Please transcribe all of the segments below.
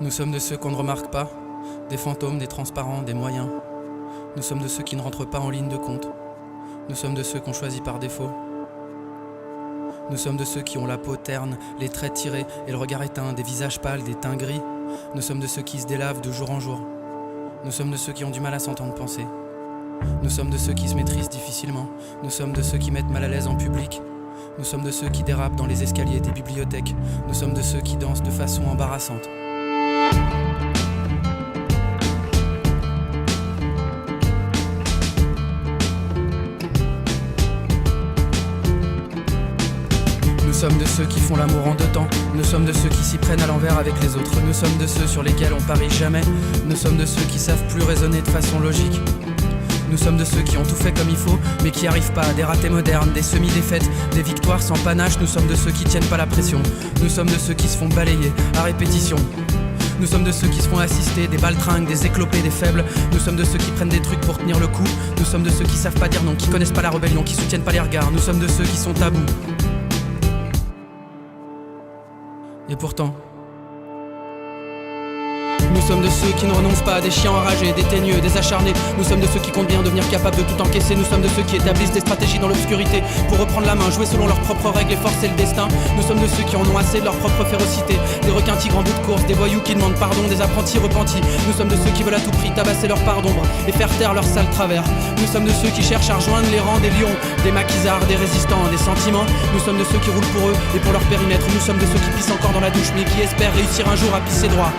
Nous sommes de ceux qu'on ne remarque pas, des fantômes, des transparents, des moyens. Nous sommes de ceux qui ne rentrent pas en ligne de compte. Nous sommes de ceux qu'on choisit par défaut. Nous sommes de ceux qui ont la peau terne, les traits tirés et le regard éteint, des visages pâles, des teints gris. Nous sommes de ceux qui se délavent de jour en jour. Nous sommes de ceux qui ont du mal à s'entendre penser. Nous sommes de ceux qui se maîtrisent difficilement. Nous sommes de ceux qui mettent mal à l'aise en public. Nous sommes de ceux qui dérapent dans les escaliers des bibliothèques. Nous sommes de ceux qui dansent de façon embarrassante. Nous sommes de ceux qui font l'amour en deux temps. Nous sommes de ceux qui s'y prennent à l'envers avec les autres. Nous sommes de ceux sur lesquels on parie jamais. Nous sommes de ceux qui savent plus raisonner de façon logique. Nous sommes de ceux qui ont tout fait comme il faut, mais qui arrivent pas à des ratés modernes, des semi-défaites, des victoires sans panache. Nous sommes de ceux qui tiennent pas la pression. Nous sommes de ceux qui se font balayer à répétition. Nous sommes de ceux qui se font assister, des baltringues, des éclopés, des faibles. Nous sommes de ceux qui prennent des trucs pour tenir le coup. Nous sommes de ceux qui savent pas dire non, qui connaissent pas la rébellion, qui soutiennent pas les regards. Nous sommes de ceux qui sont tabous. Et pourtant, nous sommes de ceux qui ne renoncent pas, des chiens enragés, des teigneux, des acharnés. Nous sommes de ceux qui comptent bien devenir capables de tout encaisser. Nous sommes de ceux qui établissent des stratégies dans l'obscurité pour reprendre la main, jouer selon leurs propres règles et forcer le destin. Nous sommes de ceux qui en ont assez de leur propre férocité, des requins tigres en bout de course, des voyous qui demandent pardon, des apprentis repentis. Nous sommes de ceux qui veulent à tout prix tabasser leur part d'ombre et faire taire leur sale travers. Nous sommes de ceux qui cherchent à rejoindre les rangs des lions, des maquisards, des résistants, des sentiments. Nous sommes de ceux qui roulent pour eux et pour leur périmètre. Nous sommes de ceux qui pissent encore dans la douche mais qui espèrent réussir un jour à pisser droit.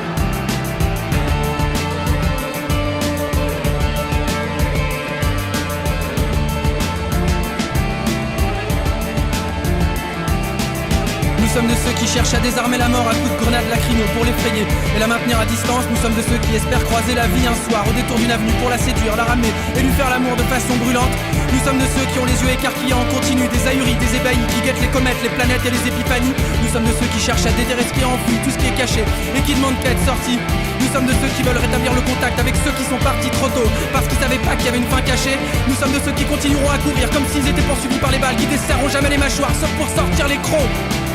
Nous sommes de ceux qui cherchent à désarmer la mort à coups de grenades lacrymo pour l'effrayer et la maintenir à distance. Nous sommes de ceux qui espèrent croiser la vie un soir au détour d'une avenue pour la séduire, la ramener et lui faire l'amour de façon brûlante. Nous sommes de ceux qui ont les yeux écarquillés en continu, des ahuris, des ébahis, qui guettent les comètes, les planètes et les épiphanies. Nous sommes de ceux qui cherchent à déterrer ce qui est enfoui, tout ce qui est caché et qui demandent qu'à être sorti. Nous sommes de ceux qui veulent rétablir le contact avec ceux qui sont partis trop tôt parce qu'ils savaient pas qu'il y avait une fin cachée. Nous sommes de ceux qui continueront à courir comme s'ils étaient poursuivis par les balles, qui desserreront jamais les mâchoires sauf pour sortir les crocs.